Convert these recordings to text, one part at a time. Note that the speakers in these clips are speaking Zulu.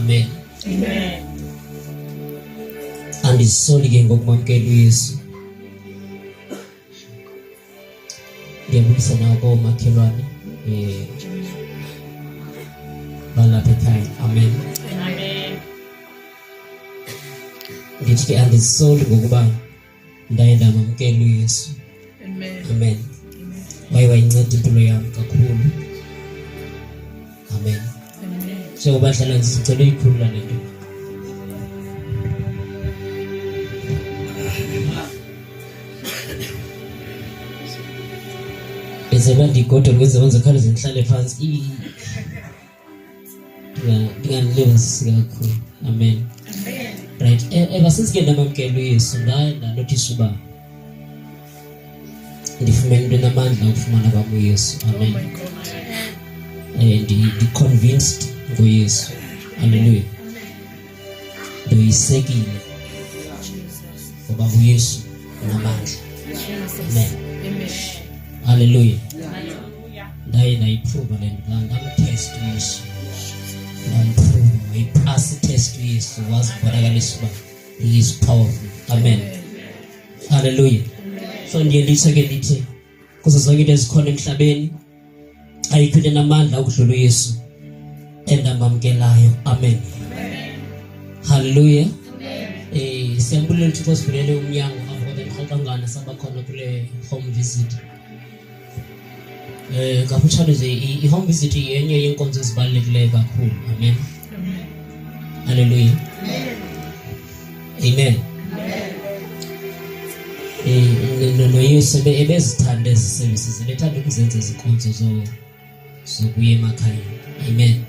Amen. Amen. Andisoli ke ngokumamkela uYesu. Ngiyabulisa nako makhelwane balapha ekhaya. Amen. Amen. Ngithi ke andisoli ngokuba ndaye ndamamkela uYesu. Amen. Amen. Wayinceda impilo yami kakhulu. Amen. Amen. Njengoba hlala ngizicela ikhulula lento. Ezeba ndigodo kwenza wenza khali zenhlale phansi. Ndinganilebasi kakhulu. Amen. Right. Ever since ke ndamamkela uYesu ndanotice uba ndifumene into enamandla ukufumana kwam uYesu. Amen. Ndi-convinced ngoYesu. Hallelujah. Ndoyisekile ngoba uYesu unamandla. Amen. Hallelujah. Ndaye ndayiprova le nto, ndamtest uYesu. Ndamprova, wayiphasa itest uYesu, wazibonakalisa uba he is powerful. Amen. Hallelujah. So ndiye nditsho ke ndithi kuzo zonke into ezikhona emhlabeni ayikho into enamandla ukudlula uYesu endamamkelayo. Amen. Hallelujah. Siyambulela ukuthi usivulele umnyango abakangana sabakhona kule home visit. Kaphuthana nje i-home visit yenye yenkonzo ezibalulekileyo kakhulu. Amen. Hallelujah. Amen. Noyesu ebezithanda ezi services, ebethanda ukuzenza izinkonzo zokuya emakhaya. Amen.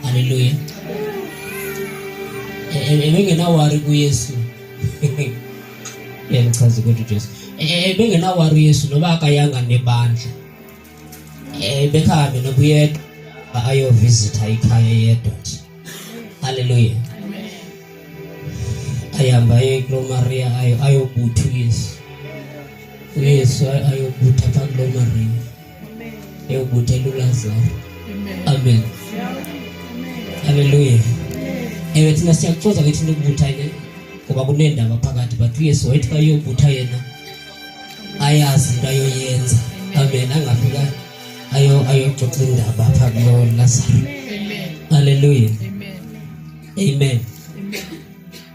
Hallelujah. Ebengenawari kuYesu. Ngichaza ukuthi Jesu. Ebengenawari uYesu noba akayanga nebandla. Bekhambe nokuyedwa ayovisita ikhaya yedwa nje. Hallelujah. Ayamba eGlomaria ayobutha uYesu. uYesu ayobutha pha eGlomaria. Ayobutha uLazaro. Amen. Hallelujah. Thina siyakuxoza ke thina ukubutha ke ngoba kunendaba phakathi, but uYesu wayethi xa uyobutha yena ayazi into ayoyenza. Amen. Angafika ayoxoxa indaba pha kuLazaro. Hallelujah. Amen.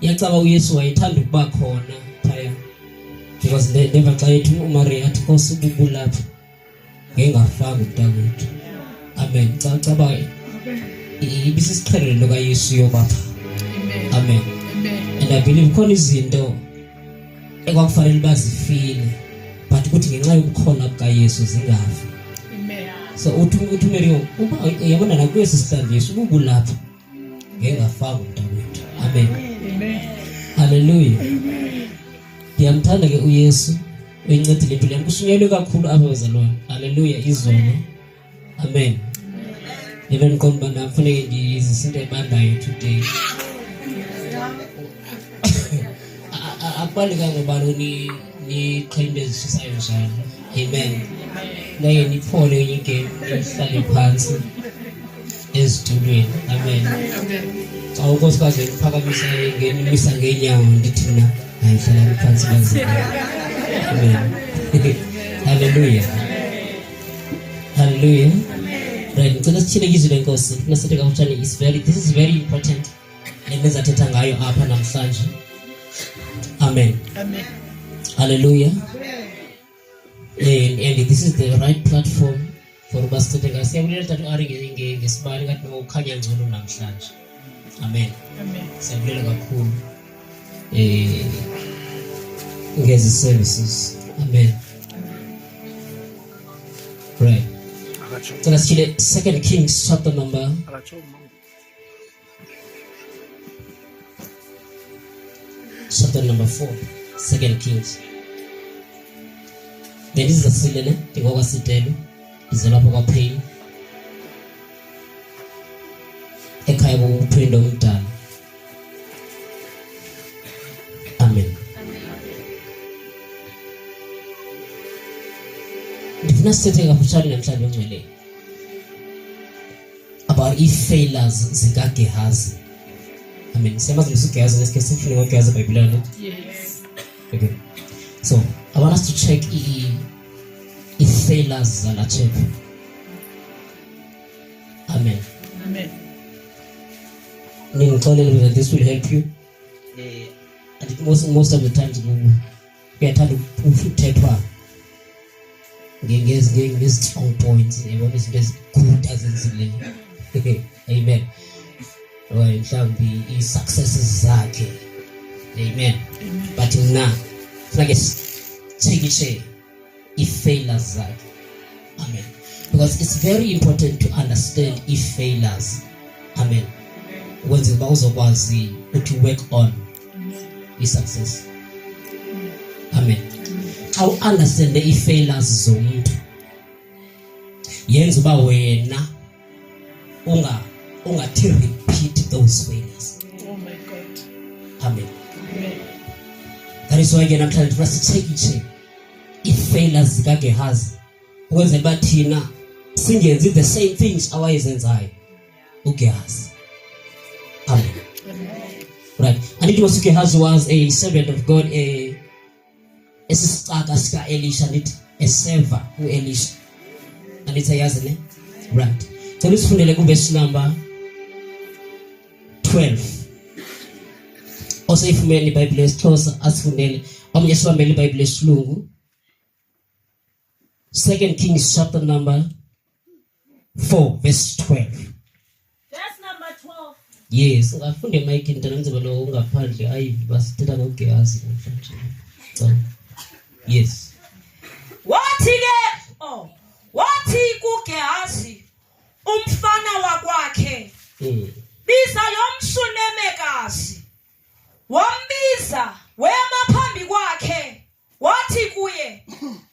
Yacaba uYesu wayethanda ukuba khona phaya because never xa ethi uMaria athi Nkosi ubulapha ngengafanga umntakwethu. Amen. Caba ibisisiqhelelo kaYesu yobapha. Amen. And I believe khona izinto ekwakufanele bazifile but ukuthi ngenxa yokukhona kukaYesu zingafi. So uthi Maria uba yabona nakuYesu sihlala Yesu ubulapha ngengafanga umntakwethu. Amen. Hallelujah. Ndiyamthanda ke uYesu uyincedile impilo yami. Kusunyelwe kakhulu apha bezalwane. Hallelujah. Izolo. Amen. Even konba nafuneke ndiyizisinto ebandayo today. Akubalulekanga ubani niqhinde ezishisayo njalo. Amen. Naye niphole enye igame nihlale phansi ezitulweni. Amen. Xa unkosikazi iphakamisa ngenimisa ngeenyawo ndithi mna ayihlala phansi bazile. Amen. Hallelujah. Hallelujah. Right, ngicela sithile izwi lenkosi. Nasithi kakuthani this is very important. Enezathetha ngayo apha namhlanje. Amen. Amen. Hallelujah. And this is the right platform for us to take us. Siyabulela Tata Ari ngesibali ngathi nokukhanya ngcono namhlanje. Amen. Amen. Siyabulela kakhulu ngezi services. Amen. Right. So let's see 2 Kings chapter number 4. 2 Kings. Then this is a silene ngoba sitelo izolapha kwaphela ekhaya kokuphinda umdala. Amen. Ndifuna sithethe kafushane namhlanje ngcwele about failures zikaGehazi. Amen. Siyamazi ngesuGehazi lesikhe sifune ngoGehazi eBhayibhelini. Yes. Okay. So, I want us to check failures zala check. Amen. Amen. That this will help you. I think most of the times we are trying to thethwa ngezi strong points yabona izinto ezigud azenzile. Amen. Well, mhlawumbe i-successes zakhe. Amen. But now like take failures zakhe. Amen. Because it's very important to understand failures. Amen. When the uzokwazi to work on success. Amen. How understand the failures zomuntu yenza uba wena ungathi repeat those failures. Oh my God. Amen. Amen. That is why again I'm trying to check failures zikaGehazi ukwenzela uba thina singenzi the same things awayezenzayo uGehazi. Amen. Right. And it was Gehazi was a servant of God, a Elisha, and a server who Elisha. And it's a yazine. Right. So let's find the verse number 12. Also, if you the Bible is closer, as for Nelly, Yeshua Meli Bible is lungu. 2 Kings chapter number 4, verse 12. Yes, ngafunde Mike ntanenze balo ungaphandle ayibasithetha ngoGehazi mfanje. So yes. Wathi kuGehazi umfana wakwakhe. Biza lo mShunemekazi. Wambiza wema phambi kwakhe. Wathi kuye,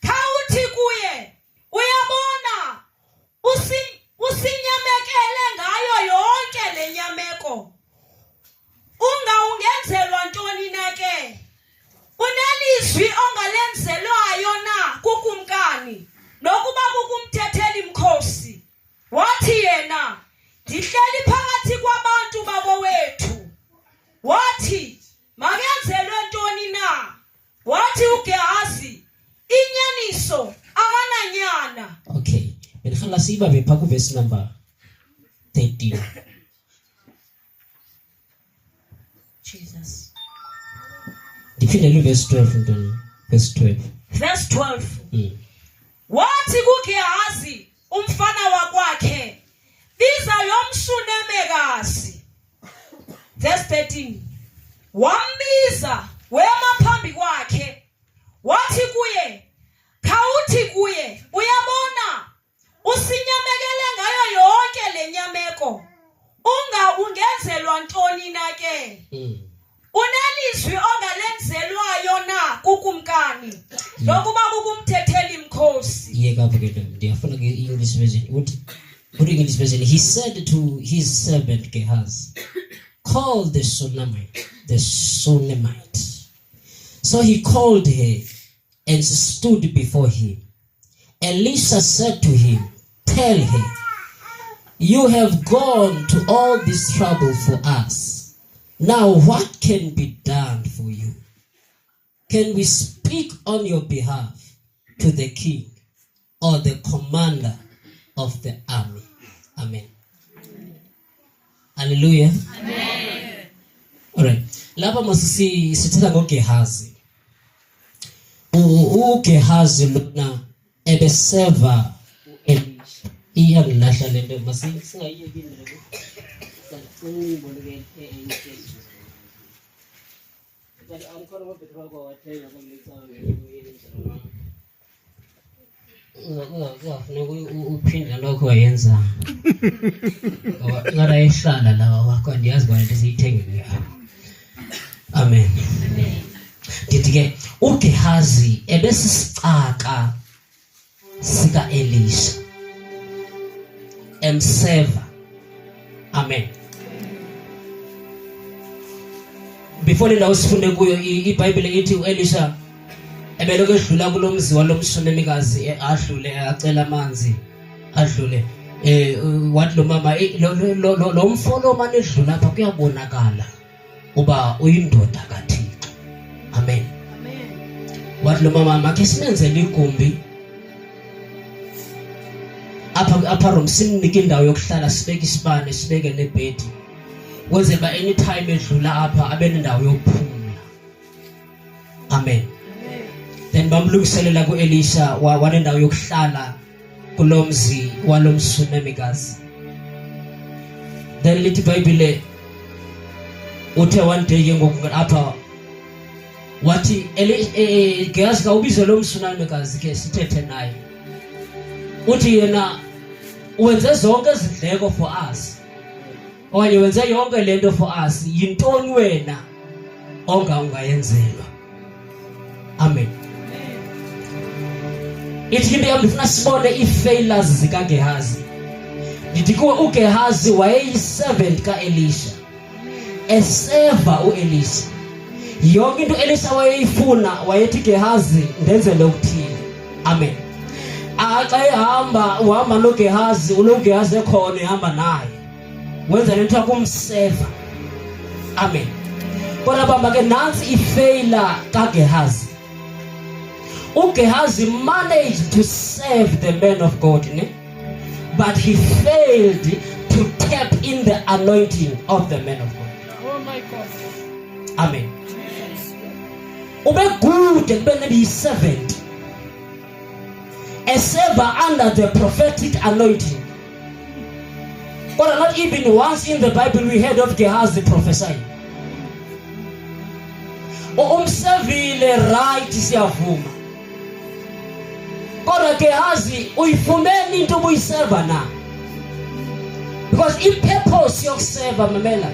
"Khawuthi kuye, uyabona usinyamekele ngayo yonke lenyameko. Ungenzelwa ntoni na ke? Unelizwi ongalenzelwayo na kukumkani nokuba kukumthetheli mkhosi." Wathi yena, "Ndihleli phakathi kwabantu bakowethu." Wathi, "Makenzelwe ntoni na?" Wathi uGehazi, "Inyaniso akananyana." Okay. Benhala siba bepha ku verse number 13. Jesus. Ndiphinde verse 12 ntoni? Verse 12. Verse 12. Wathi kuGehazi umfana wakwakhe, "Biza lo mShunemekazi." Verse 13. Wambiza wema phambi kwakhe. Wathi kuye, "Khawuthi kuye, uyabona usinyamekele ngayo yonke lenyameko. Ungenzelwa ntoni na ke? Unelizwi ongalenzelwayo na kukumkani nokuba kukumthetheli mkhosi." Yeka ke ndiyafuna ke English version. What English version? He said to his servant Gehazi, "Call the Shunammite." So he called her and stood before him. Elisha said to him, "Tell her, you have gone to all this trouble for us. Now what can be done for you? Can we speak on your behalf to the king or the commander of the army?" Amen. Hallelujah. Amen. All right. Lapha masisi sithetha ngoGehazi. uGehazi lona ebeseva Elisha. Iyangilahla lento masingayiyeki indlela. Ngiboneke But I'm going to go to wathenga uphinde lokho wayenza. Ngara ehlala la wakho ndiyazi bona siyithengile. Amen. Ndithi uGehazi ebesisicaka sika Elisha emseva. Amen. Before le sifunde kuyo iBhayibheli ithi uElisha ebeloko edlula kulomzi walomshunemikazi adlule acela amanzi adlule wathi lo mama lo mfolo manje edlula lapha kuyabonakala uba uyindoda kaThixo. Amen. Wathi lo mama makhe simenzele igumbi apha room, simnike indawo yokuhlala, sibeke isibane, sibeke nebhedi, wenze ba anytime edlula apha abe nendawo yokuphumula. Amen. Then bamlungiselela kuElisha wanendawo yokuhlala kulomzi walomsunamikazi. Then lithi iBhayibhile uthe one day ngoku apha wathi Gehazi ka ubizwe lo msunamikazi ke sithethe naye. Uthi yena wenze zonke izindleko for us. Okanye wenze yonke lento for us. Yintoni wena ongayenzelwa? Amen. Ithi into yamfuna sibone ifailures zika Gehazi. Ndithi kuwe uGehazi wayeyi-servant kaElisha. Eseva uElisha. Yonke into Elisha wayeyifuna wayethi Gehazi ndenzele ukuthini. Amen. Xa uhamba noGehazi, unoGehazi ekhona ehamba naye. Wenza lento kumseva. Amen. Kodwa bamba ke nansi ifailure kaGehazi. uGehazi managed to save the man of God, but he failed to tap in the anointing of the man of God. Oh my God. Amen. Ube good kube be servant. A server under the prophetic anointing. But not even once in the Bible we heard of Gehazi prophesying. Umsevile right siyavuma. Kodwa Gehazi uyifumene into obuyiserva na. Because i-purpose yokuserva mamela.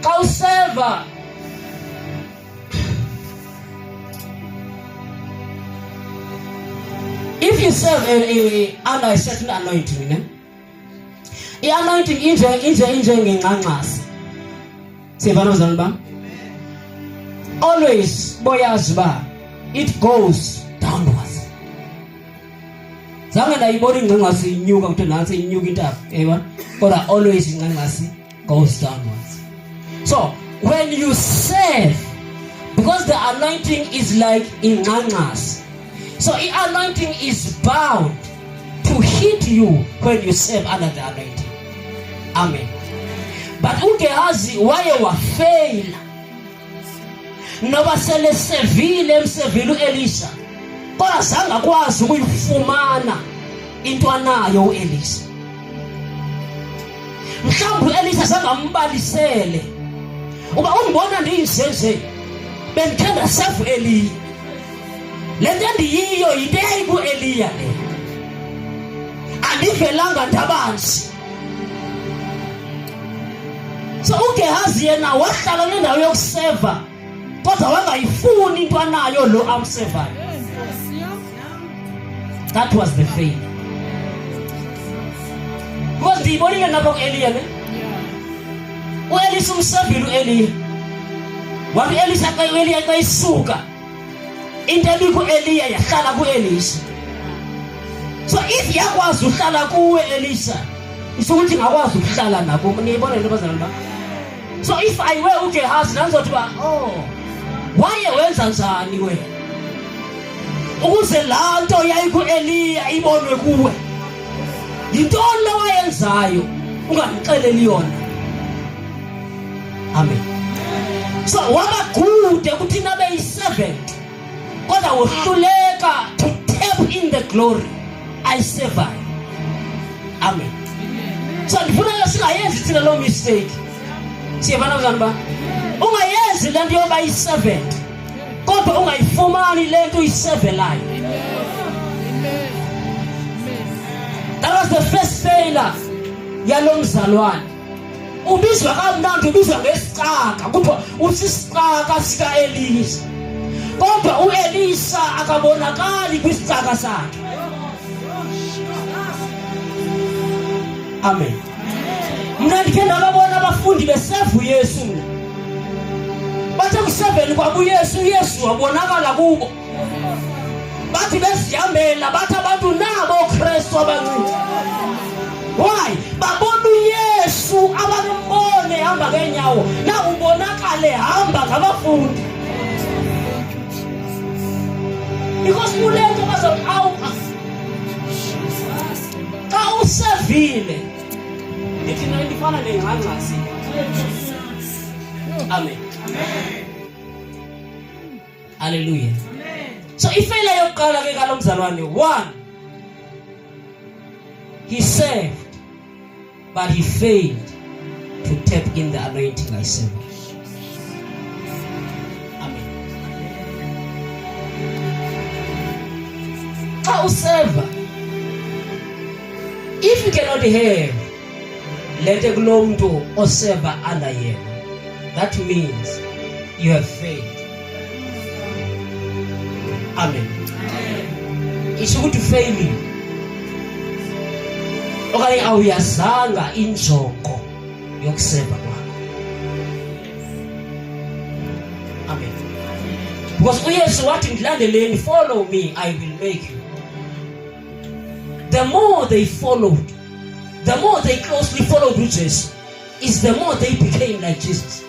Xa userva if you serve under a certain anointing, i-anointing inje ngenqanqasi. Siyabona bazalwane bami? Always boyazi ba it goes downwards. Zange ndayibona ingqanqasi inyuka ukuthi nansi inyuka intaba, yebo? Kodwa always ingqanqasi goes downwards. So when you serve, because the anointing is like ingqanqasi, so the anointing is bound to hit you when you serve under the anointing. Amen. But uGehazi waye wafail. Noba sele sevile emsevile uElisha. Kodwa zange akwazi ukuyifumana into anayo uElisha. Mhlawumbe uElisha zange ambalisele. Uba ungibona ndinjenje bendithanda safu Eliya. Lento endiyiyo yinto eyayiku-Eliya le. Andivelanga ndabanzi. So uGehazi yena wahlala nendawo yokuseva, kodwa wangayifuni into anayo lo amsevayo. That was the faith. Because ndiyibonile nabo ku-Eliya ne. uElisha umsevile uEliya. Wathi uElisha xa uEliya xa isuka, into ebiku-Eliya yahlala ku-Elisha. So if yakwazi uhlala kuwe Elisha, isho ukuthi ngakwazi ukuhlala nabo. Niyibona into bazalwane bami? So if I were uGehazi nanzothi ba waye wenza njani we ukuze la nto yayiku-Eliya ibonwe kuwe? Yintoni lo wayenzayo unganixeleli yona? Amen. So waba good ukuthi nabe yi-servant, kodwa wohluleka to tap in the glory I survive. Amen. So ndifuna singayenzi thina lo mistake. Siyabona bazalwane ba? Ungayenzi lento yoba yi-servant, kodwa ungayifumani lento uyisevelayo. That was the first failure yalo mzalwane. Ubizwa kamnandi, ubizwa ngesicaka, kuthiwa usisicaka sika-Elisha. Kodwa uElisha akabonakali kwisicaka sakhe. Amen. Mna ndikhe ndababona abafundi besevu uYesu mna. Bathe kuseveni kwabo uYesu wabonakala kubo. Bathi bathi bezihambela bathi abantu nabo oKristu abancinci. Why? Babona uYesu abambone hamba ngenyawo na ubonakale hamba ngabafundi. Because kulento bazothi awu ka usevile ithi nayifana nengangasi. Amen. Hallelujah. So ifela yokuqala ke kalomzalwane 1, he served but he failed to tap in the anointing I serve. Amen. How serve? If you cannot have let kulo muntu oserva under yena, that means you have failed. Amen. It's good to fail you. Okanye awuyazanga injongo yokuserva kwakho. Amen. Because uYesu wathi ngilandeleni, follow me, I will make you. The more they followed, the more they closely followed Jesus, is the more they became like Jesus.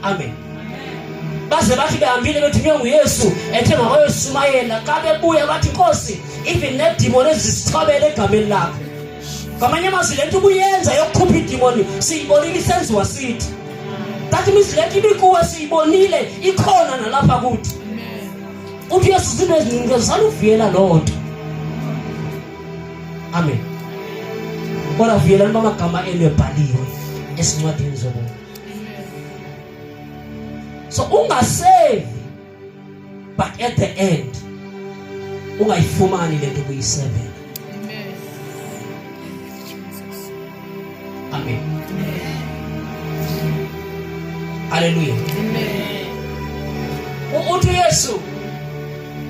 Amen. Baze bathi behambile bethunywe nguYesu ethe mabayoshumayela xa bebuya bathi Nkosi even nedemon ezisithobele egameni lakho. Ngamanye amazwi lento ubuyenza yokukhupha idemon siyibonile isenziwa sithi. That means lento ibikuwe siyibonile ikhona nalapha kuthi. Uthi Yesu izinto eziningi zisala loo nto. Amen. Kodwa vuyelani bamagama enu ebhaliwe esincwadini zobomi. So ungasave but at the end ungayifumani lento kuyi7. Amen. Hallelujah. Uthi Yesu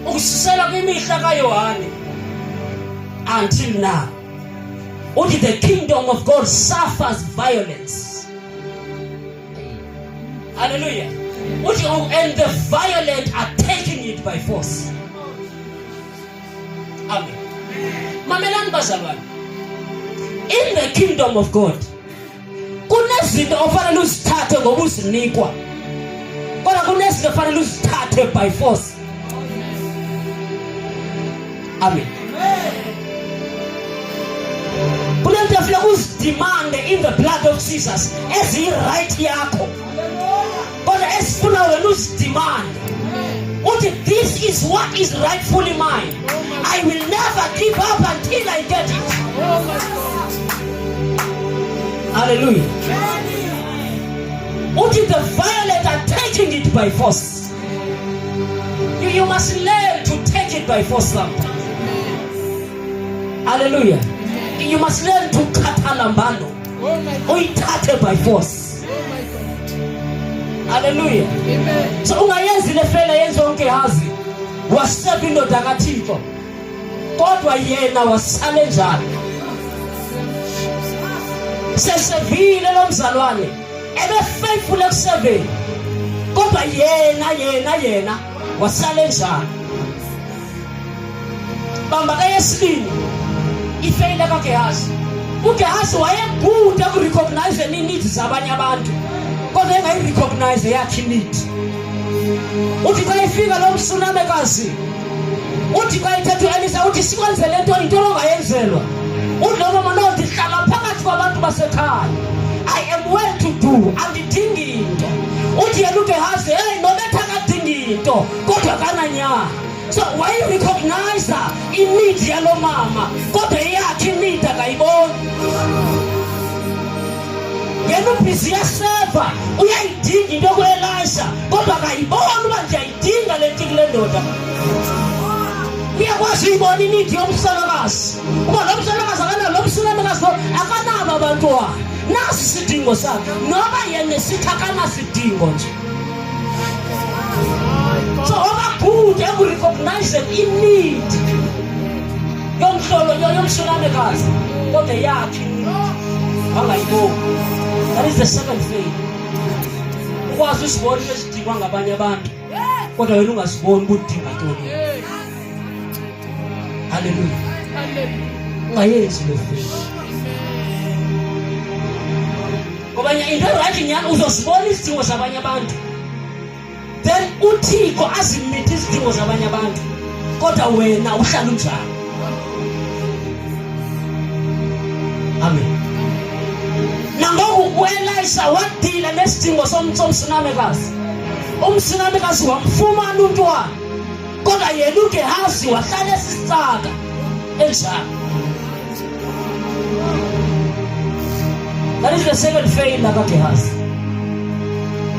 ukusisela kwimihla kaYohane until now, uthi the kingdom of God suffers violence. Hallelujah. And the violent are taking it by force. Amen. Mamelani bazalwane. In the kingdom of God, kunezinto ofanele uzithathe ngoba uzinikwa. Kodwa kunezinto ofanele uzithathe by force. Amen. Kulento afika uzidemand in the blood of Jesus as he right yakho. Kodwa esifuna wena uzidemand. Uthi this is what is rightfully mine. I will never give up until I get it. Hallelujah. Uthi the violent are taking it by force. You must learn to take it by force sometimes. Hallelujah. You must learn to katalambano. Uyithathe by force. Hallelujah. Amen. So ungayenzi le fela yenze onke hazi. Wasebe indoda kaThixo. Kodwa yena wasale njalo. Sesevile lo mzalwane. Ebe faithful ekusebeni. Kodwa yena wasale njalo. Bamba kayesibini. Ifeyile kaGehazi. uGehazi wayegude ukurecognize needs zabanye abantu. Kodwa engayirecognize yakhe need. Uthi xa ifika lo msunamekazi. Uthi xa ithethe Elisa uthi sikwenzele into ongayenzelwa. Uthi lo mama nothi hlala phakathi kwabantu basekhaya. I am well to do andidingi into. Uthi yena uGehazi nobetha akadingi into kodwa kananya. So why you recognize in need yalo mama kodwa yakhe need akayiboni. Yena ubhizi yaseva uyayidinga into kweLisha kodwa akayiboni uba nje ayidinga lento kule ndoda. Uyakwazi uyibona need yomsalakazi. Uba lo msalakazi akana lo msalakazi akanabo abantwana. Nasi sidingo sakhe noba yena sikhakana sidingo nje. So good to recognize in need. Yomsalakazi kodwa yakhe angayiboni. That is the second thing. Ukwazi usibona esidingwa ngabanye abantu kodwa wena ungasiboni ukudinga ntoni. Hallelujah. Hallelujah. Ungayenzi le faith. Ngoba into right nyani uzosibona izidingo zabanye abantu. Then uThixo azimithe izidingo zabanye abantu. Kodwa wena uhlala unjalo. Amen. Nangoku uElisha wadila nesidingo somsinamekazi. Umsinamekazi wamfumana umntwana. Kodwa yena uGehazi wahlala esisaka enjalo. That is the second failure kaGehazi.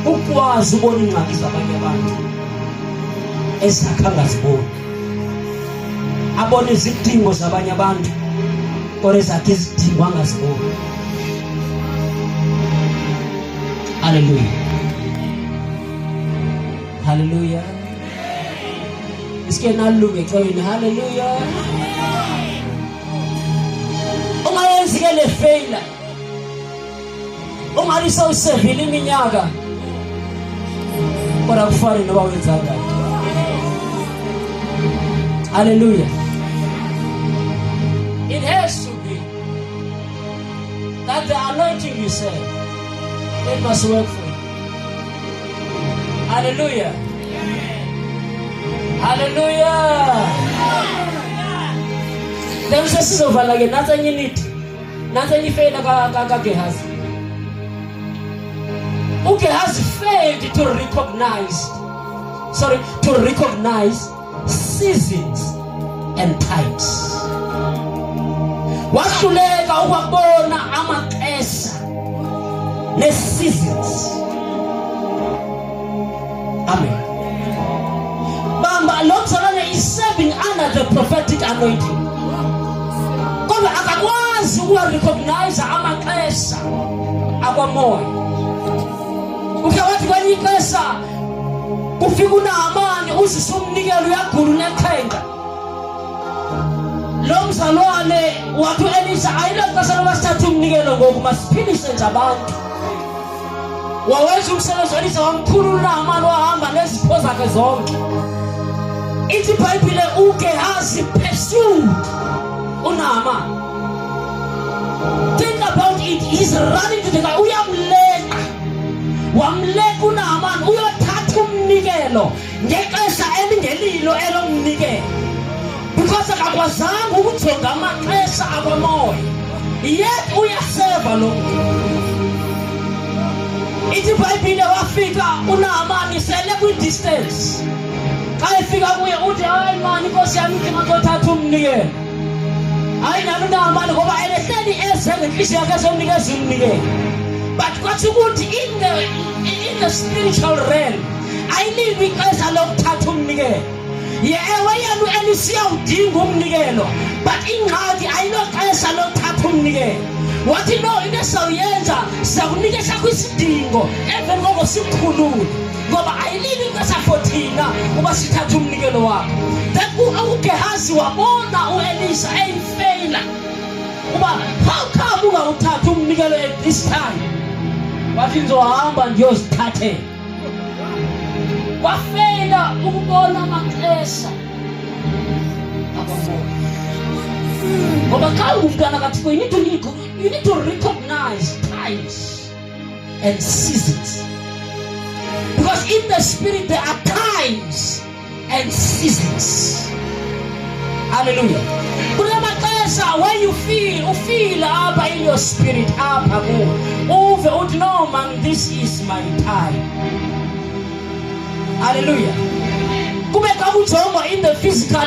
Ukwazi ubona ingxaki zabanye abantu ezakhanga zibona. Abone izidingo zabanye abantu kodwa ezakhe izidingo angaziboni. Hallelujah. Hallelujah. Iske nalunge xweni. Hallelujah. Ungayenzi ke le failure. Ungari sewusevile iminyaka. Kodwa kufana noba wenza kanjani. Hallelujah. It has to be that the anointing you say, it must work for you. Hallelujah. Hallelujah. There is a season of like nothing you need. Nothing you fail like Gehazi. Okay, has failed to recognize seasons and times. Wahluleka ukubona amaxesha ne seasons. Amen. Bamba Lotharane is serving under the prophetic anointing. Kodwa akakwazi ukurecognize amaxesha akwamoya. Ukawathi kwenye ixesha ufika uNahamani uzisumnikelo uyagula unexhenqa. Lo mzalwane wathi Elisha ayilokho wasithatha umnikelo ngoku masiphilise nje abantu. Wawenza umsebenzi Elisha wamkhulula uNahamani wahamba nezipho zakhe zonke. Ithi iBhayibhile uGehazi pursued uNahamani. Think about it, he's running to the guy. Uyamleka. Wamleka uNahamani uyothatha umnikelo ngexesha elingelilo elomnikelo. Because akakwazanga ukujonga amaxesha akwamoya. Yet uyaseva lo. Ithi iBhayibhile wafika uNahamani sele kwi-distance. Xa efika kuye uthi hayi mani Nkosi yami ithi ngizothatha umnikelo. Hayi nalo uNahamani ngoba elehleli ezenze inhliziyo yakhe somnikeza umnikelo. But kwathi ukuthi in the spiritual realm ayilibi ixesha lokuthatha umnikelo. Ewe yena uElisha udinga umnikelo but ingxaki ayinoxesha lokuthatha umnikelo. Wathi no into esawuyenza sizakunikeza kwisidingo emveni koko sikukhulule ngoba ayilibi ixesha for thina uba sithatha umnikelo wakho. That uGehazi wabona uElisha eyifeyila uba how come ungawuthatha umnikelo at this time. Wathi ngizohamba ngiyozithathela. Wafeyila ukubona amaxesha akwamoya. Ngoba xa ungumntwana kaThixo you need to recognize times and seasons. Because in the spirit there are times and seasons. Hallelujah. When you feel up in your spirit up no man, this is my time. Hallelujah. In the physical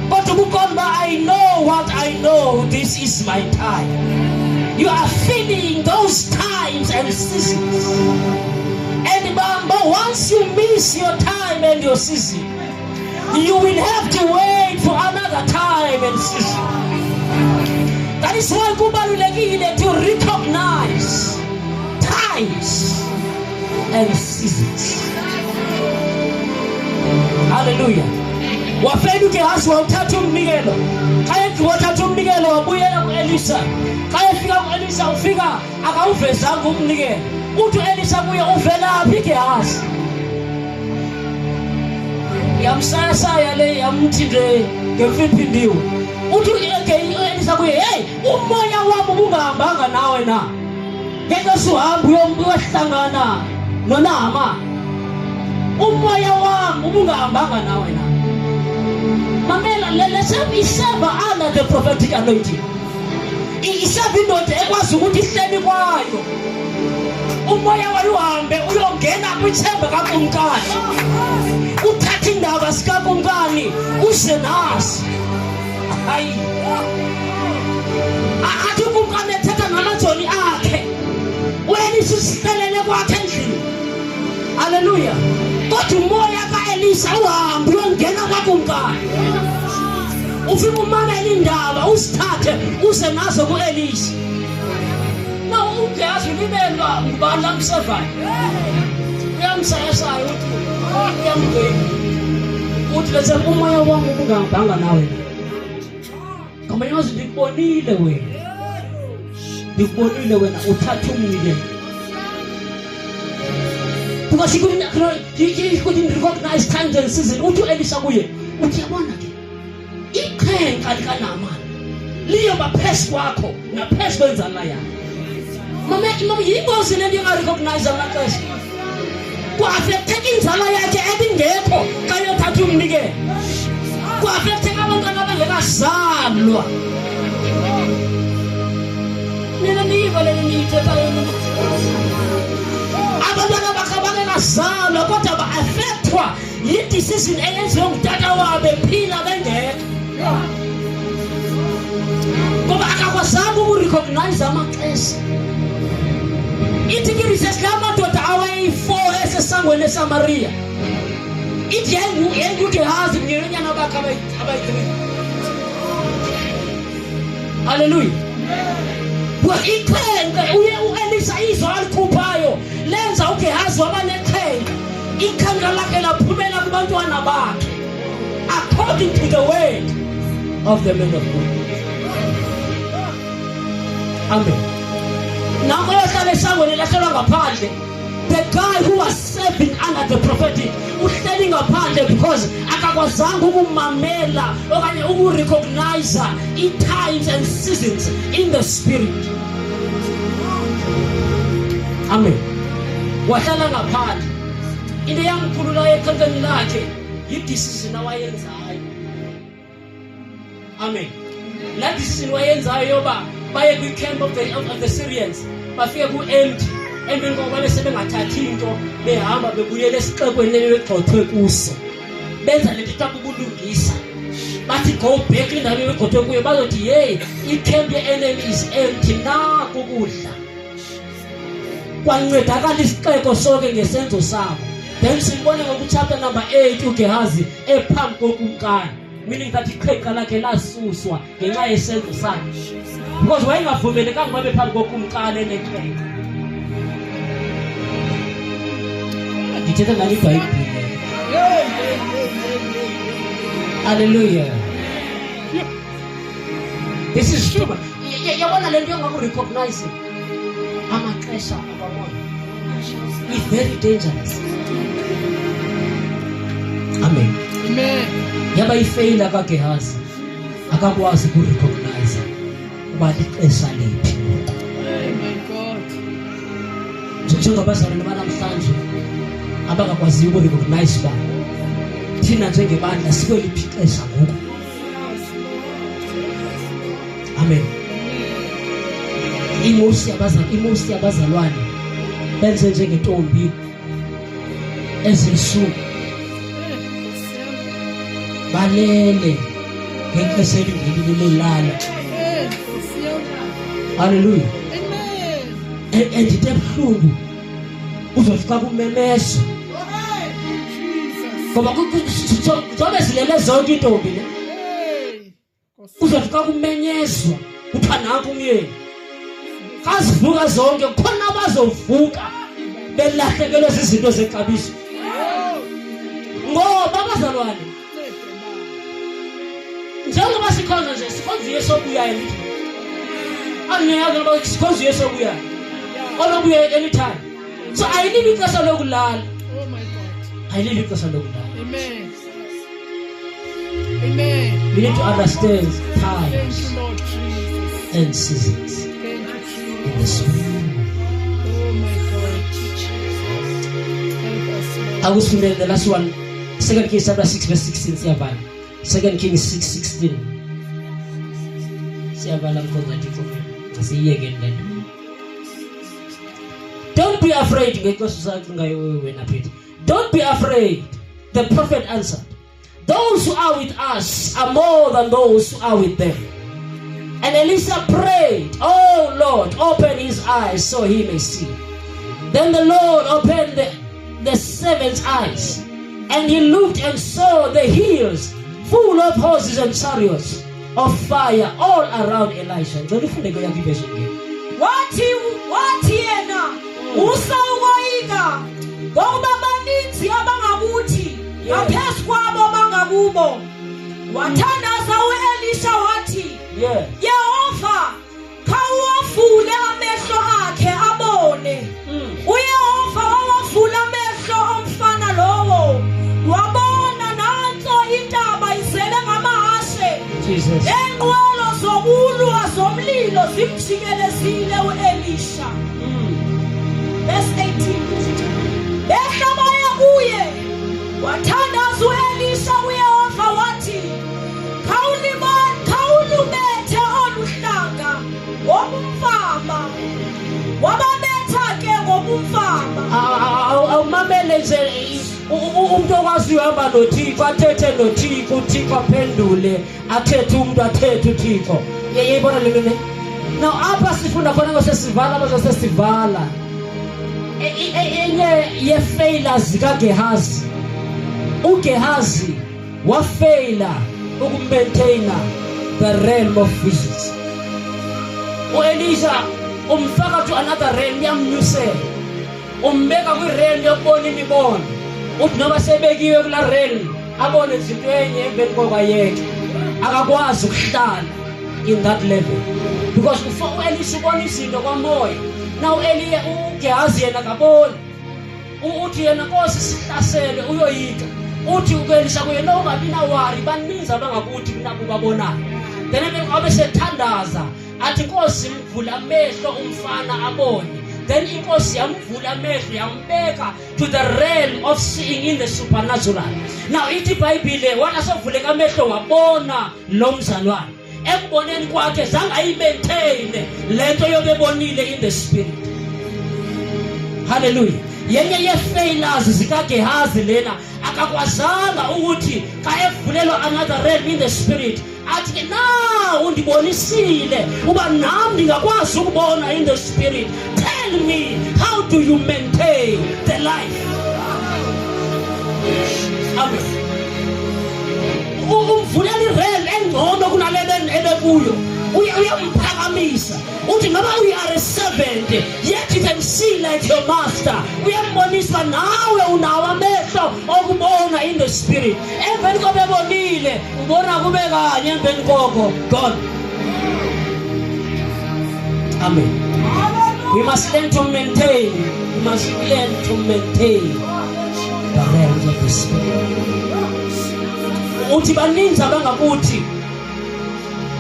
but I know what I know, this is my time. You are feeling those times and seasons. And once you miss your time and your season, you will have to wait for another time and season. That is why kubalulekile to recognize times and seasons. Hallelujah. Wafeli uGehazi wawuthatha umnikelo. Xa wathatha umnikelo wabuyela kuElisha. Xa efika kuElisha ufika akawuvezanga umnikelo. Uthi uElisha kuye uvelaphi uGehazi? yamsaya le yamthi nje ngemfiphindiwe uthi Elisa kuye hey umoya wami ubungahambanga nawe na ngeke suhambe uyohlangana noNama umoya wami ubungahambanga nawe na mamela let's serve under the prophetic anointing iserve indoda ekwazi ukuthi ihleli kwayo umoya wayo uhambe uyongena kwithemba kaNkulunkulu uthatha indaba sikaNkulunkulu uze nazi hayi athi uNkulunkulu ethetha ngamajoni akhe wena isihlelele kwakhe endlini haleluya kodwa umoya kaElisa uhambe uyongena kwaNkulunkulu ufika umamela indaba usithathe uze nazo kuElisa na ungeyazi libelwa ngubani lamsevayo uyamsayasaya uthi uyamngena uthi bese umoya wami ubungahambanga nawe kama yazi ndikubonile wena uthatha umnike because he couldn't recognize times and seasons uthi Elisa kuye uthi yabona ke ikhenka likaNamani liyoba phezu kwakho naphezu kwenzala yakho mama yingozi le ngingarecognize amaxesha ku-affecteka inzala yakhe ebingekho kayothatha umnikelo ku-affecteka abantwana abangekazalwa nina niyiva leni niyithethayo abantwana bakhe abangekazalwa kodwa ba-affectwa yi-decision eyenziwe ngutata wabo ephila bengekho ngoba akakwazanga ukurecognize amaxesha ithi ki-research la madoda awayi-4 esesangweni eSamaria ithi yenguGehazi mnyenyana bakhe abayi-3 haleluya ikhenke uye uElisa izwi alikhuphayo lenza uGehazi waba nekhenke ikhenke lakhe laphumela kubantwana bakhe according to the word of the man of God amen now uyohlala esangweni lahlelwa ngaphandle the guy who was serving under the prophetic uhleli ngaphandle because akakwazanga ukumamela okanye ukurecognize i-times and seasons in the spirit amen wahlala ngaphandle into yamkhulula ekhankani lakhe yi-decision awayenzayo amen la decision wayenzayo yoba baye kwi-camp of the Syrians bafike ku-empty emveni kokuba besebengathathi into behamba bebuyela esixekweni bebegxothwe kuso benza lento kuthiwa ukulungisa bathi go back indawo bebegxothwe kuyo bazothi hey i-camp ye-enemy is empty naku ukudla kwancedakala isixeko sonke ngesenzo sabo then sibone ngokuchapter number 8 uGehazi ephambi kokunkani meaning that iqheqa lakhe lasuswa ngenxa yesenzo sakhe because wayengavumelekanga babe phambi kokumkani eneqheqa ngithetha ngani iBhayibheli hallelujah this is true yabona lento yongakurecognize amaxesha abamona is very dangerous amen yaba ifailure kaGehazi akakwazi ukurecognize uba ixesha liphi my God njengabazalwane banamhlanje abangakwaziyo ukurecognize uba thina njengebandla sikweliphi ixesha ngoku amen imosi yabazalwane benze njengentombi ezisuku balele ngexesha elingeli lolala haleluya and ithe buhlungu uzofika kumemeso ngoba zobe zilele zonke intombi le uzofika kumenyezwa kuthiwa nanku umyeni kazivuka zonke khona bazovuka belahlekelwe zizinto zexabiso ngoba abazalwane njengoba sikhona nje sikhonza Yesu obuyayo lithi angiyazi ngoba sikhonza Yesu obuyayo olobuya anytime so ayilili ixesha lokulala oh my God ayilili ixesha lokulala amen Amen. We need to understand Thank times you, Lord Jesus. and seasons Thank you, in the Jesus. spirit. Oh my God, Jesus. Help us, Lord. I will spend the last one. 2 Kings chapter 6 verse 16. 2 Kings 6:16. Don't be afraid. Don't be afraid. The prophet answered, those who are with us are more than those who are with them. And Elisha prayed, oh Lord, open his eyes so he may see. Then the Lord opened the servant's eyes, and he looked and saw the hills full of horses and chariots of fire all around Elisha. Wathi yena usawukoyika ngoba baninzi abangakuthi ngaphezu kwabo bangakubo. Wathandaza uElisha wathi, Yehova khawuvule amehlo akhe abone. UYehova wawavula amehlo omfana lowo, wabona nanso intaba izele ngamahashe. Enqwelo zokulwa zomlilo zimjikelezile uElisha. Verse 18. Behlabaya kuye, wathandaza uElisha uYehova wathi, khawulubethe oluhlanga ngobumfama. Wababetha ke ngobumfama. Awumamele nje umuntu okwazi uhamba noThixo athethe noThixo, uThixo aphendule, athethe umuntu athethe uThixo. Yeyibona le nto. Now apha sifunda khona ngosesivala abazosesivala. Enye ye-failures zikaGehazi. uGehazi wafaila ukumaintaina the realm of visions. uElisha umfaka to another realm yamnyusela, umbeka kwi-realm yokubona imibono. Uthi noma sebekiwe kula realm abone izinto enye emveni kokwayeke, akakwazi ukuhlala in that level because before uElisha ubona izinto kwamoya. Now uGehazi yena akaboni. Uthi yena Nkosi sihlasele uyoyika. Uthi uElisha kuye no ungabi na worry, baninzi abangakuthi mina kubabonayo. Then abe sethandaza athi Nkosi mvula amehlo umfana abone. Then inkosi yamvula amehlo yambeka to the realm of seeing in the supernatural. Now ithi iBhayibhile wona sovuleka amehlo wabona lo mzalwane. Ekuboneni kwakhe zange ayimaintaine lento yobebonile in the spirit. Hallelujah. Yenye ye-failures zikaGehazi lena akakwazanga ukuthi ka evulelwa another realm in the spirit athi ke na undibonisile uba nami ndingakwazi ukubona in the spirit. Tell me, how do you maintain the life? Amen. Umvulela irealm engcono kunalelo ebekuyo. Uyamphakamisa. Uthi ngaba you are a servant, yet you can see like your master. Uyambonisa nawe unawo amehlo okubona in the spirit. Emveni kobebonile ubona kube kanye emveni koko God. Amen. We must learn to maintain. We must learn to maintain the realms of the spirit. Uthi baninzi abangakuthi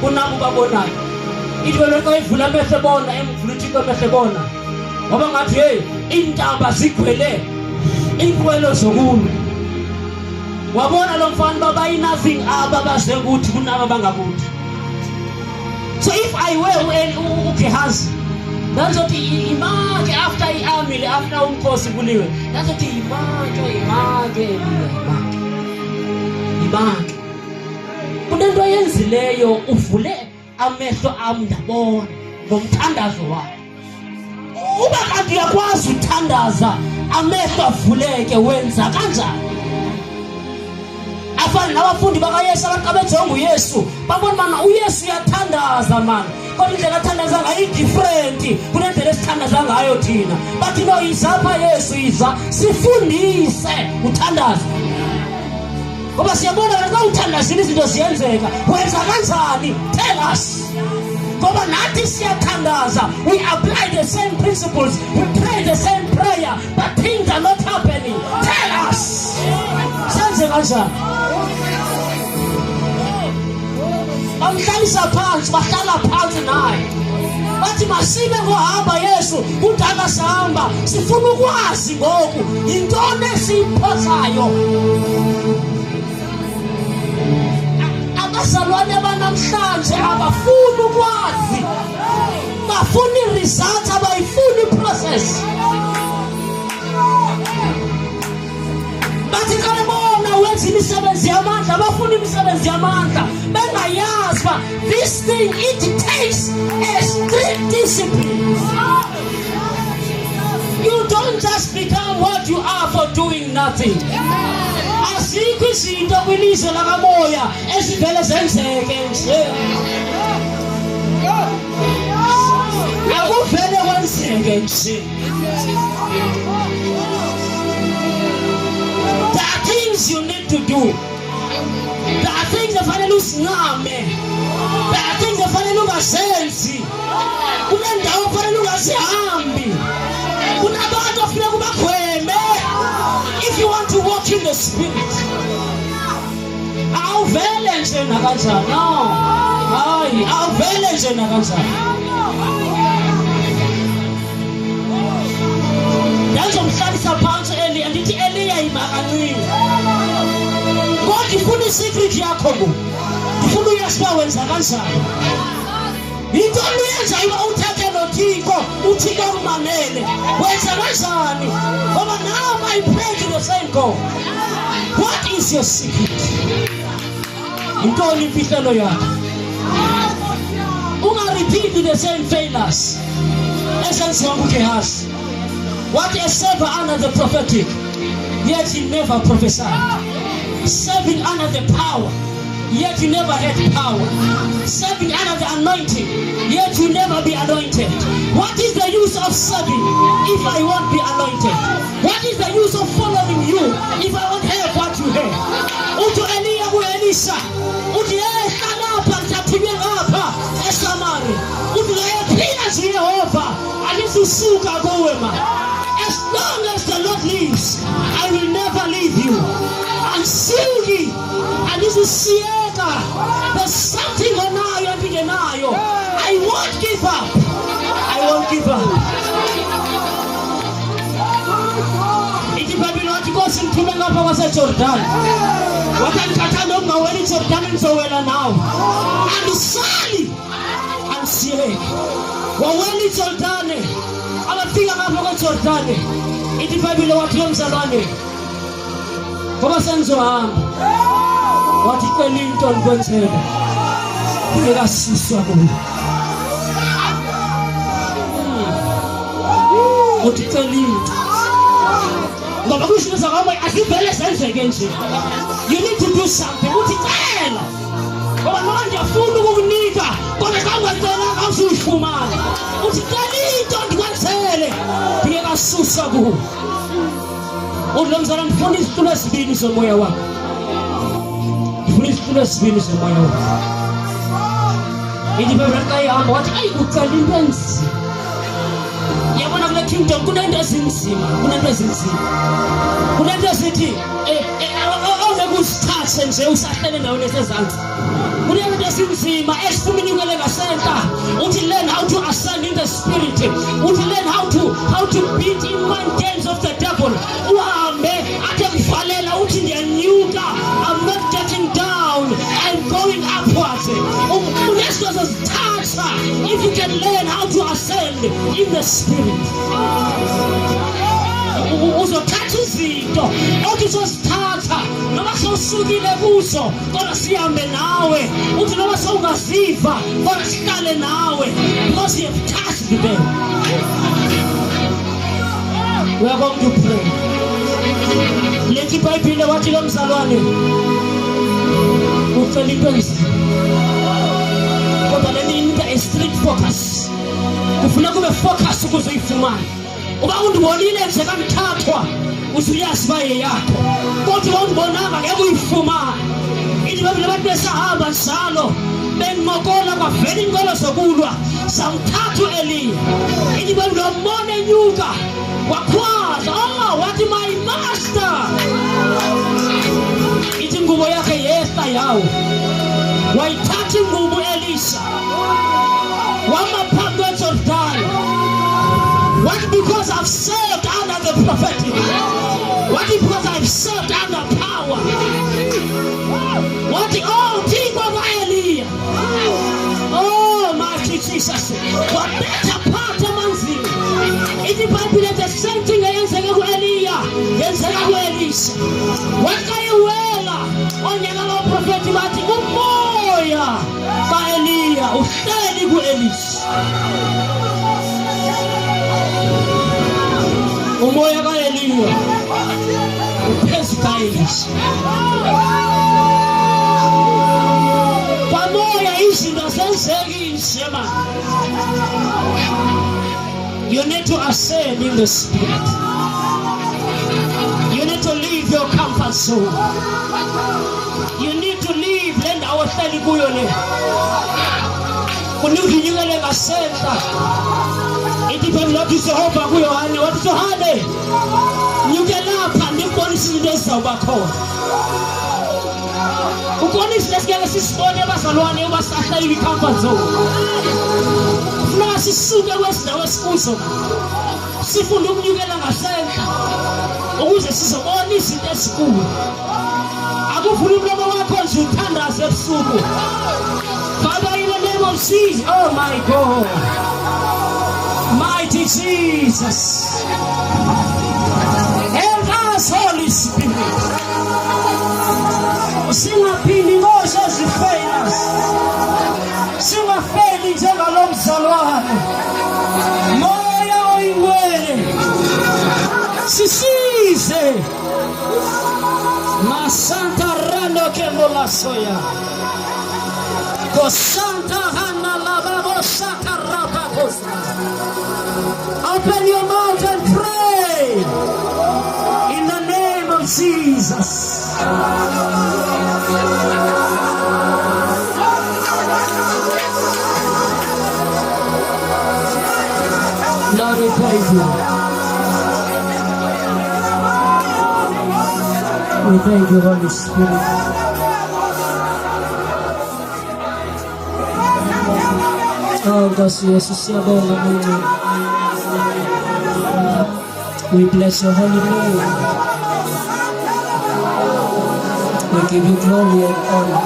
kunabo babonayo. Ithi wena xa ivula amehlo bona emvula uThixo amehlo bona. Ngoba ngathi hey intaba zigcwele inkwelo zokulwa. Wabona lo mfana baba nothing ababaze ukuthi kunabo bangakuthi. So if I were uGehazi, that's what image after iarmy after umkhosi kuliwe. That's what image. Kunento yenzileyo uvule amehlo ami ndabona ngomthandazo wakhe. Uba kanti uyakwazi uthandaza amehlo avuleke wenza kanjani? Afana nabafundi bakaYesu abaqabejonga uYesu babona mana uYesu uyathandaza mana. Kodwa indlela athandaza ngayo different kunendlela esithandaza ngayo thina. Bathi no izapha Yesu iza sifundise uthandaza. Ngoba siyabona xa uthandazile izinto ziyenzeka. Wenza kanjani? Tell us. Ngoba nathi siyathandaza. We apply the same principles. We pray the same prayer. But things are not happening. Tell us. Senze kanjani? bamhlalisa phansi, bahlala phansi naye. Bathi masibe ngohamba Yesu, kudala sihamba, sifuna ukwazi ngoku yintoni esiyiphosayo. Abazalwane banamhlanje abafuni ukwazi, bafuna i-result, abayifuni i-process. Bathi xa bebona wenza imisebenzi yamandla, bafuna imisebenzi yamandla, bengayazi uba this thing, it takes a strict discipline. You don't just become what you are for doing nothing. Azikho izinto kwilizwe lakamoya ezivele zenzeke nje. Akuvele kwenzeke nje. There are things you need to do. There are things efanele usinqame. There are things efanele ungazenzi. Kunendawo efanele ungazihambi. Kunabantu ofuneka ubagweme. If you want to walk in the spirit, awuvele nje nakanjani. No. Hayi, awuvele nje nakanjani. Ndazomhlalisa phansi Eli, ndithi Eliya yimakanini. Kodwa ifuna i-secret yakho ngoku. Ndifuna uyazi uba wenza kanjani. Yintoni uyenzayo uba uthathe noThixo, uThixo umamele. Wenza kanjani? Ngoba now I pray to the same God. What is your secret? Yintoni imfihlelo yakho? Ungarepeat the same failures esenziwa nguGehazi. What a server under the prophetic, yet he never prophesied. Serving under the power, yet you never had power. Serving under the anointing, yet you never be anointed. What is the use of serving if I won't be anointed? What is the use of following you if I won't have what you have? Uthi Eliya ku-Elisha, uthi hlalapha ngizathunywe ngapha eSamari. Uthi ngayaphila nje Yehova, angizusuka kuwe ma. As long as the Lord lives, I will never leave you. Angisiyeki, angizusiyeka. There's something onayo empilwenayo. I won't give up. I won't give up. Ithi iBhayibheli wathi Nkosi ngithume ngapha kwaseJordan. Wathi angithatha noma ungawela iJordan ngizowela nawe. Angisali, angisiyeki. Wawela iJordan, abafika ngapha kwaJordan. Ithi iBhayibheli wathi lo mzalwane, ngoba sengizohamba, wathi cela into ndikwenzele, ngekasuswa kuyo. Uthi cela into, ngoba kusho zakho asivele senzeke nje. You need to do something. Uthi cela, ngoba noma ngiyafuna ukukunika, kodwa xa ungacela awuzuyifumana. Uthi cela into ndikwenzele, ngekasuswa kuyo. Uthi mzala ndifuna izitulo ezibini zomoya wakho. Ndifuna izitulo ezibini zomoya wakho. Ithi iBhayibheli xa ihamba wathi ayi ucela into enzima. Yabona kule kingdom kunento ezinzima, kunento ezinzima. Kunento ezithi ongeke uzithathe nje usahlele nawe nesezantsi. Kunento ezinzima esifuna unikwele ngasenta. Uthi learn how to ascend in the spirit. Uthi learn how to beat in mind games of the devil. Uhambe athe kuvalela uthi ndiyanyuka. I'm not getting down. I'm going upwards. Unesco zozithatha if you can learn how to ascend in the spirit. Uzothatha izinto othi uzozithatha noma sewusukile kuzo kodwa sihambe nawe. Uthi noma sewungaziva kodwa sihlale nawe because you have touched them. We are going to pray. Lethi iBhayibheli wathi lo mzalwane ucela into enzima, kodwa leli inika a strict focus. Kufuna kube focus ukuze uyifumane. Uba undibonile nje kamthathwa usuyazi uba yeyakho, kodwa undibonanga ngeke uyifumane. Ithi iBhayibheli abantu besahamba njalo benimokola kwavela inkolo zokulwa samthatha u-Eliya. Ithi iBhayibheli wambona enyuka wakhwaza, wathi my master. Ithi ingubo yakhe yehla yawo, wayithatha ingubo I've served under the prophetic. What because I've served under power. What people of Elia. Oh, mighty Jesus. What better part amongst you? If the Bible is the same thing against Elia, against Elisha. What can you wear on your prophetic? But Umoya by Elia, Ustadi Elisha. Umoya by Elia, Upesi by Elisha. You need to ascend in the spirit. You need to leave your comfort zone. You need to leave. Lend our study kuyone. Kunukinyele kasenta. Iti loti sohoba kuyohane. What is yohane? Nyugelapa ndiponi ndesa ubako. Ukoni silesikele sisibone bazalwane ubasahla ibi comfort zone. Funa sisuke kwesidawo esikuzo. Sifunda ukunyukela ngasenta. Ukuze sizobona izinto ezinkulu. Akuvula umlomo wakho nje uthandaze ebusuku. Father, in the name of Jesus. Oh my God. Mighty Jesus. Help us, Holy Spirit. Singaphindi ngosho zifeyila. Singafeli njengalo mzalwane. Moya oyingwele. Sisize. Masanta rando kendo la soya. Kosanta hana lababo sata rabakosa. Open your mouth and pray. In the name of Jesus. Lord, we praise you. We thank you, Holy Spirit. Oh, God, yes, we bless your holy name. We give you glory and honor.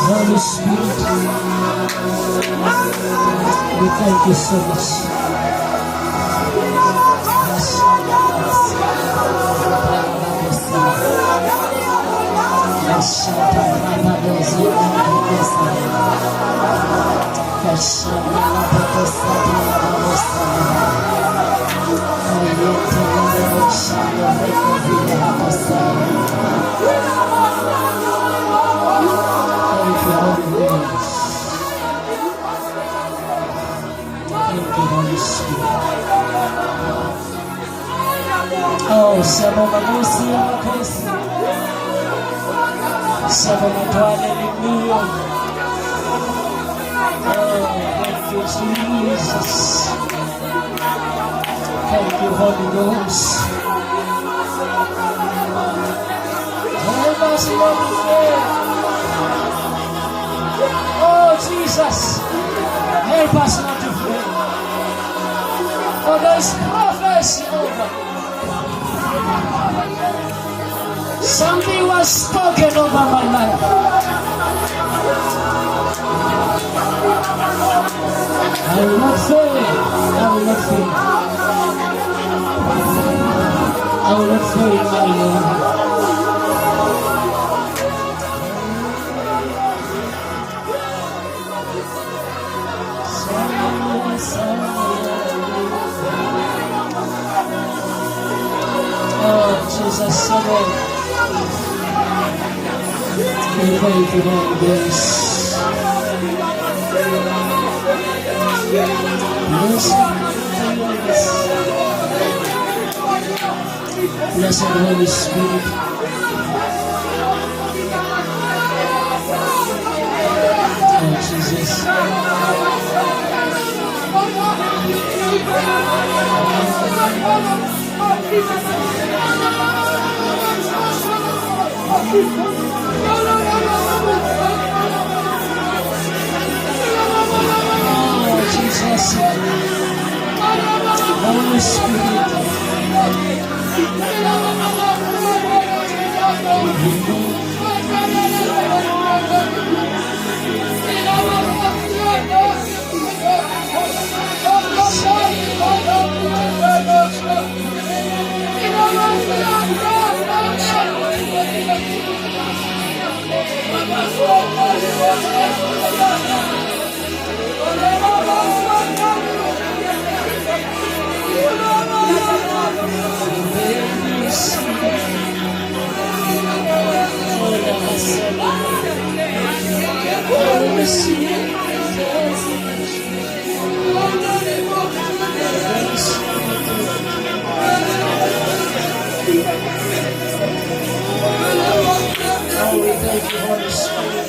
Holy Spirit, we thank you so much. Oh, siamo magusi a Cristo. Siamo mutuali nell'Iddio. Oh, thank you, Jesus. Thank you, Holy Ghost. Help us, Lord, to pray. Oh, Jesus. Help us not to pray. Oh, there is prophecy over. Something was spoken over my life. I will not fail. I will not fail. I will not fail, my Lord. Oh, Jesus, so good. We thank you, Holy Ghost. Blessed Holy Spirit. Oh, Jesus. Oh, Jesus. Oh, we thank you, Holy Spirit.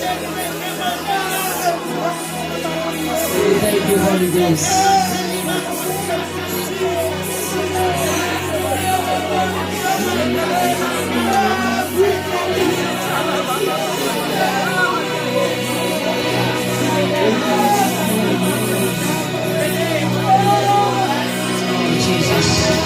We thank you, Holy Ghost. Jesus,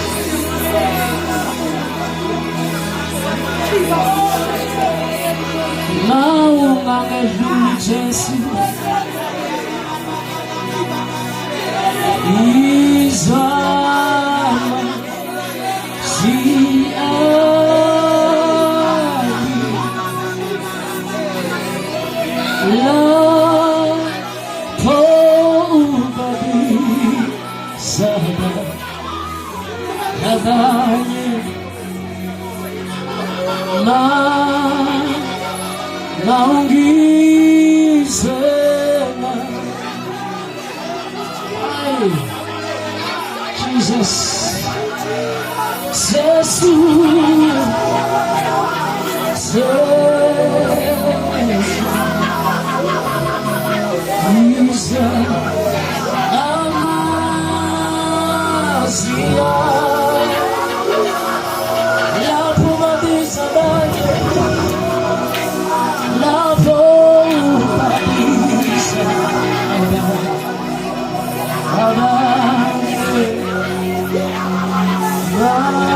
Bye.